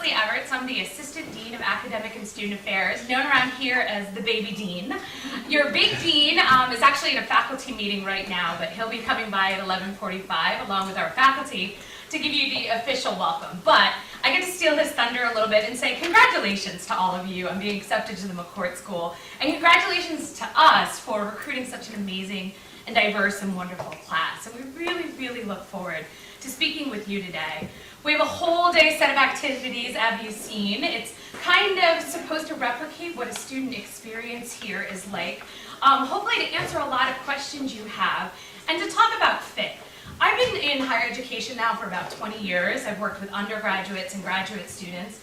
Evertz. I'm the Assistant Dean of Academic and Student Affairs, known around here as the Baby Dean. Your Big Dean is actually in a faculty meeting right now, but he'll be coming by at 11:45 along with our faculty to give you the official welcome. But I get to steal his thunder a little bit and say congratulations to all of you on being accepted to the McCourt School, and congratulations to us for recruiting such an amazing and diverse and wonderful class. And we really look forward to speaking with you today. We have a whole day set of activities, as you've seen. It's kind of supposed to replicate what a student experience here is like, hopefully to answer a lot of questions you have, and to talk about fit. I've been in higher education now for about 20 years. I've worked with undergraduates and graduate students.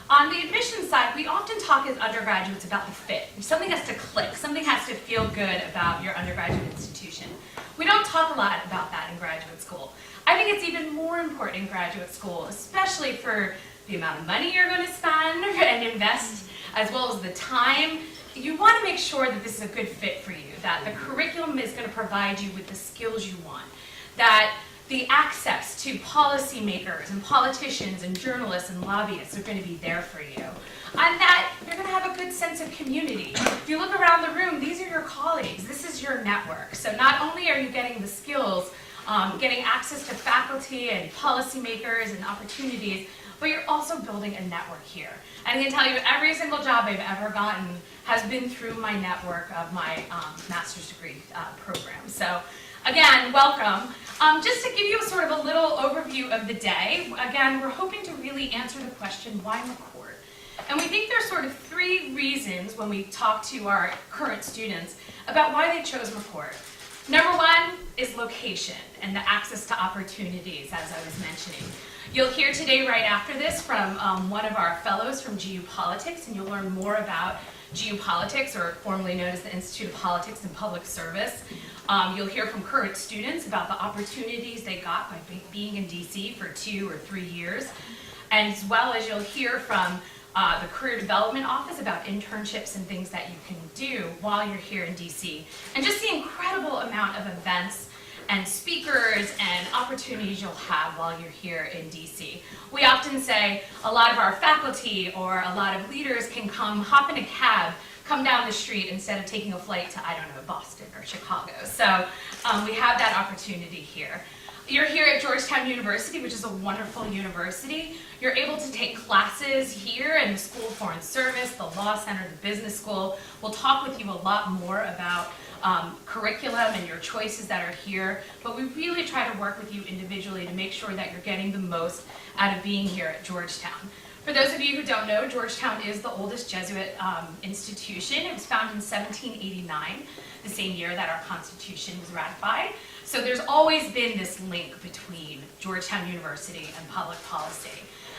On the admissions side, we often talk as undergraduates about the fit. Something has to click, something has to feel good about your undergraduate institution. We don't talk a lot about that in graduate school. I think it's even more important in graduate school, especially for the amount of money you're going to spend and invest, as well as the time. You want to make sure that this is a good fit for you, that the curriculum is going to provide you with the skills you want, that the access to policymakers and politicians and journalists and lobbyists are going to be there for you, and that you're going to have a good sense of community. If you look around the room, these are your colleagues, this is your network. So not only are you getting the skills, getting access to faculty and policymakers and opportunities, but you're also building a network here. And I can tell you every single job I've ever gotten has been through my network of my master's degree program. So again, welcome. Just to give you sort of a little overview of the day, again, we're hoping to really answer the question, why McCourt? And we think there's sort of three reasons when we talk to our current students about why they chose McCourt. Number one is location and the access to opportunities, as I was mentioning. You'll hear today right after this from one of our fellows from GU Politics, and you'll learn more about GU Politics, or formerly known as the Institute of Politics and Public Service. You'll hear from current students about the opportunities they got by being in DC for 2 or 3 years, and as well as you'll hear from the Career Development Office about internships and things that you can do while you're here in DC, and just the incredible amount of events and speakers and opportunities you'll have while you're here in DC. We often say a lot of our faculty or a lot of leaders can hop in a cab, come down the street instead of taking a flight to, I don't know, Boston or Chicago. So we have that opportunity here. You're here at Georgetown University, which is a wonderful university. You're able to take classes here in the School of Foreign Service, the Law Center, the Business School. We'll talk with you a lot more about curriculum and your choices that are here, but we really try to work with you individually to make sure that you're getting the most out of being here at Georgetown. For those of you who don't know, Georgetown is the oldest Jesuit institution. It was founded in 1789, the same year that our Constitution was ratified. So there's always been this link between Georgetown University and public policy.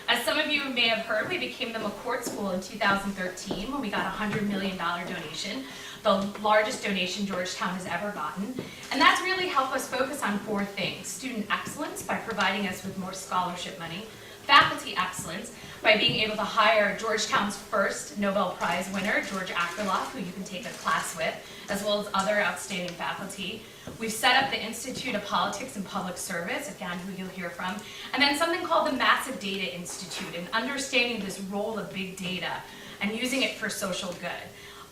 As some of you may have heard, we became the McCourt School in 2013 when we got a $100 million donation, the largest donation Georgetown has ever gotten. And that's really helped us focus on 4 things: student excellence by providing us with more scholarship money, faculty excellence by being able to hire Georgetown's first Nobel Prize winner, George Akerlof, who you can take a class with, as well as other outstanding faculty. We've set up the Institute of Politics and Public Service, again, who you'll hear from, and then something called the Massive Data Institute, and understanding this role of big data and using it for social good.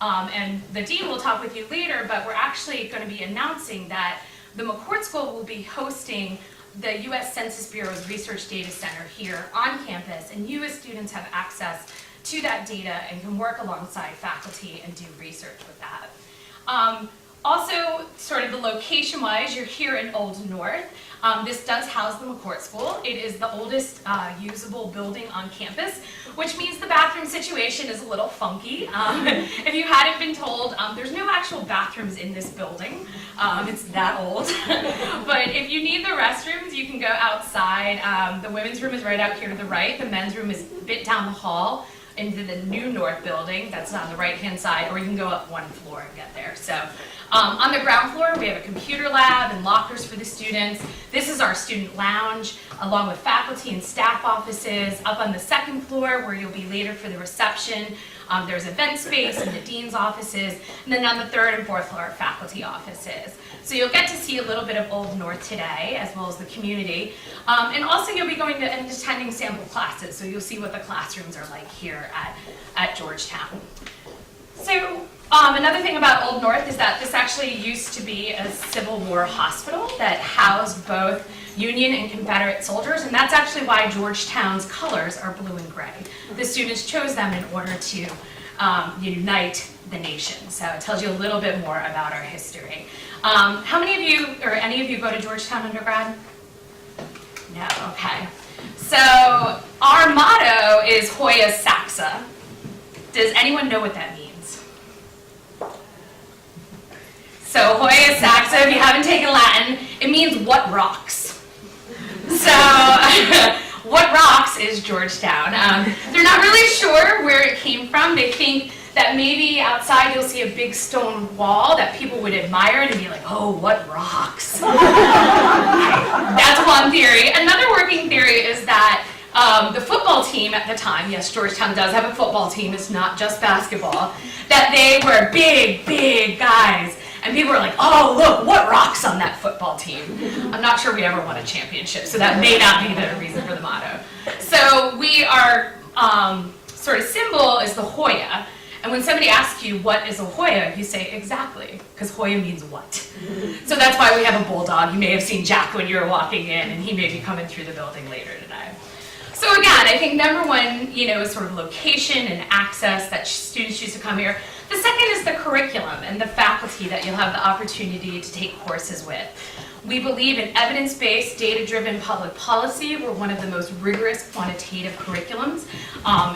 And the Dean will talk with you later, but we're actually going to be announcing that the McCourt School will be hosting the U.S. Census Bureau's Research Data Center here on campus, and you as students have access to that data and can work alongside faculty and do research with that. Also, sort of the location-wise, you're here in Old North. This does house the McCourt School. It is the oldest usable building on campus, which means the bathroom situation is a little funky. If you hadn't been told, there's no actual bathrooms in this building. It's that old. But if you need the restrooms, you can go outside. The women's room is right out here to the right. The men's room is a bit down the hall into the new North building that's on the right-hand side, or you can go up 1 floor and get there. So on the ground floor, we have a computer lab and lockers for the students. This is our student lounge. along with faculty and staff offices. Up on the second floor, where you'll be later for the reception, there's event space and the dean's offices, and then on the third and fourth floor are faculty offices. So you'll get to see a little bit of Old North today, as well as the community. And also you'll be going to and attending sample classes, so you'll see what the classrooms are like here at Georgetown. So another thing about Old North is that this actually used to be a Civil War hospital that housed both Union and Confederate soldiers, and that's actually why Georgetown's colors are blue and gray. The students chose them in order to unite the nation. So it tells you a little bit more about our history. How many of you, or any of you, go to Georgetown undergrad? No, okay. So our motto is Hoya Saxa. Does anyone know what that means? So Hoya Saxa, if you haven't taken Latin, it means what rocks. So what rocks is Georgetown. They're not really sure where it came from. They think that maybe outside you'll see a big stone wall that people would admire and be like, oh, what rocks. That's one theory. Another working theory is that the football team at the time, yes, Georgetown does have a football team, it's not just basketball, that they were big, big guys. And people were like, oh, look, what rocks on that football team. I'm not sure we ever won a championship, so that may not be the reason for the motto. So our sort of symbol is the Hoya. And when somebody asks you, what is a Hoya, you say, exactly, because Hoya means what? So that's why we have a bulldog. You may have seen Jack when you were walking in, and he may be coming through the building later today. So again, I think number one, is sort of location and access that students choose to come here. The second is the curriculum and the faculty that you'll have the opportunity to take courses with. We believe in evidence-based, data-driven public policy. We're one of the most rigorous quantitative curriculums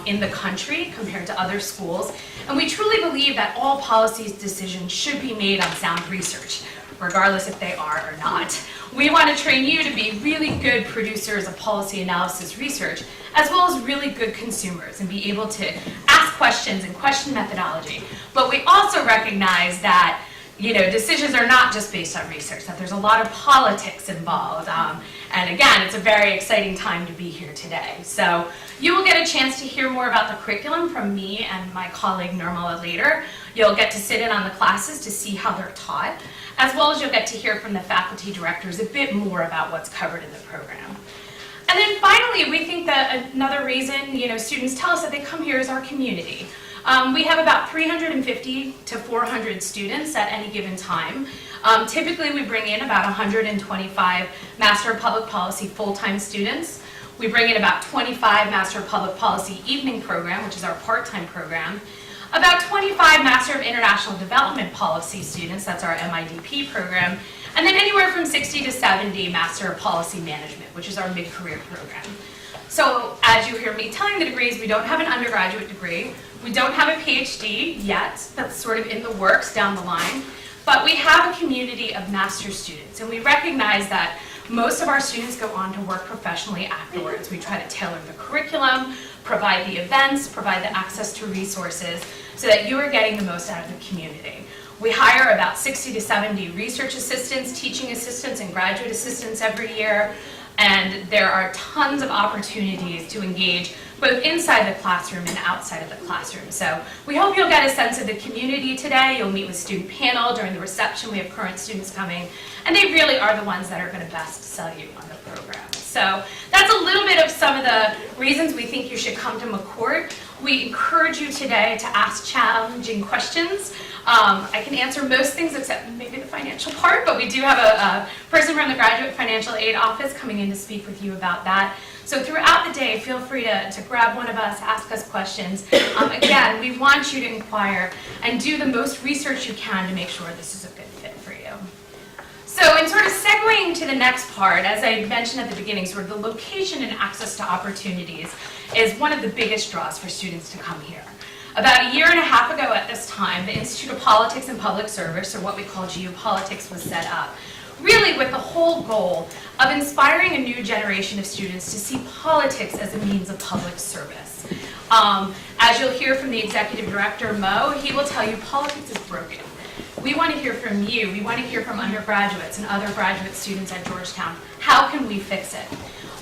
in the country compared to other schools. And we truly believe that all policy decisions should be made on sound research, regardless if they are or not. We want to train you to be really good producers of policy analysis research, as well as really good consumers, and be able to ask questions and question methodology. But we also recognize that decisions are not just based on research, that there's a lot of politics involved. And again, it's a very exciting time to be here today. So you will get a chance to hear more about the curriculum from me and my colleague Nirmala later. You'll get to sit in on the classes to see how they're taught, as well as you'll get to hear from the faculty directors a bit more about what's covered in the program. And then finally, we think that another reason students tell us that they come here is our community. We have about 350 to 400 students at any given time. Typically, we bring in about 125 Master of Public Policy full-time students. We bring in about 25 Master of Public Policy evening program, which is our part-time program. About 25 Master of International Development Policy students, that's our MIDP program. And then anywhere from 60 to 70 Master of Policy Management, which is our mid-career program. So as you hear me telling the degrees, we don't have an undergraduate degree. We don't have a PhD yet. That's sort of in the works down the line. But we have a community of master's students, and we recognize that most of our students go on to work professionally afterwards. We try to tailor the curriculum, provide the events, provide the access to resources, so that you are getting the most out of the community. We hire about 60 to 70 research assistants, teaching assistants, and graduate assistants every year. And there are tons of opportunities to engage both inside the classroom and outside of the classroom. So we hope you'll get a sense of the community today. You'll meet with student panel during the reception. We have current students coming, and they really are the ones that are going to best sell you on the program. So that's a little bit of some of the reasons we think you should come to McCourt. We encourage you today to ask challenging questions. I can answer most things except maybe the financial part, but we do have a person from the Graduate Financial Aid Office coming in to speak with you about that. So throughout the day, feel free to grab one of us, ask us questions. Again, we want you to inquire and do the most research you can to make sure this is a good fit for you. So in sort of segueing to the next part, as I mentioned at the beginning, sort of the location and access to opportunities is one of the biggest draws for students to come here. About a year and a half ago at this time, the Institute of Politics and Public Service, or what we call geopolitics, was set up, really with the whole goal of inspiring a new generation of students to see politics as a means of public service. As you'll hear from the Executive Director, Mo, he will tell you politics is broken. We want to hear from you. We want to hear from undergraduates and other graduate students at Georgetown. How can we fix it?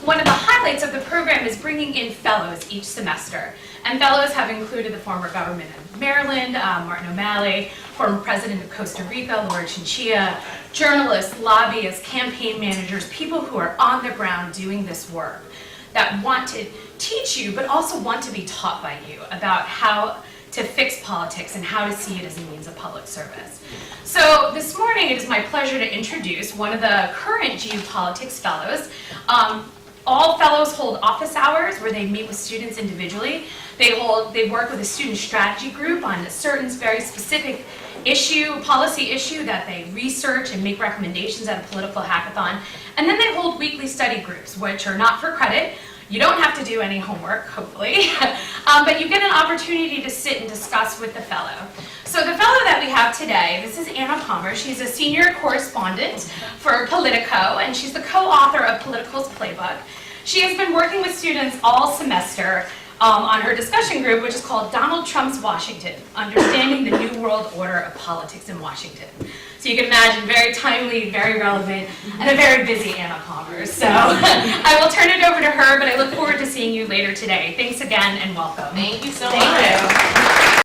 one of the highlights of the program is bringing in fellows each semester. And fellows have included the former governor of Maryland, Martin O'Malley, former president of Costa Rica, Laura Chinchilla, journalists, lobbyists, campaign managers, people who are on the ground doing this work that want to teach you, but also want to be taught by you about how to fix politics and how to see it as a means of public service. So this morning, it is my pleasure to introduce one of the current GU Politics Fellows. All fellows hold office hours where they meet with students individually. They work with a student strategy group on a certain very specific issue, policy issue that they research and make recommendations at a political hackathon. And then they hold weekly study groups, which are not for credit. You don't have to do any homework, hopefully, but you get an opportunity to sit and discuss with the fellow. So the fellow that we have today, this is Anna Palmer. She's a senior correspondent for Politico, and she's the co-author of Political's Playbook. She has been working with students all semester on her discussion group, which is called Donald Trump's Washington, Understanding the New World Order of Politics in Washington. So you can imagine, very timely, very relevant, and a very busy Anna Palmer. So I will turn it over to her, but I look forward to seeing you later today. Thanks again and welcome. Thank you so much. Thank you.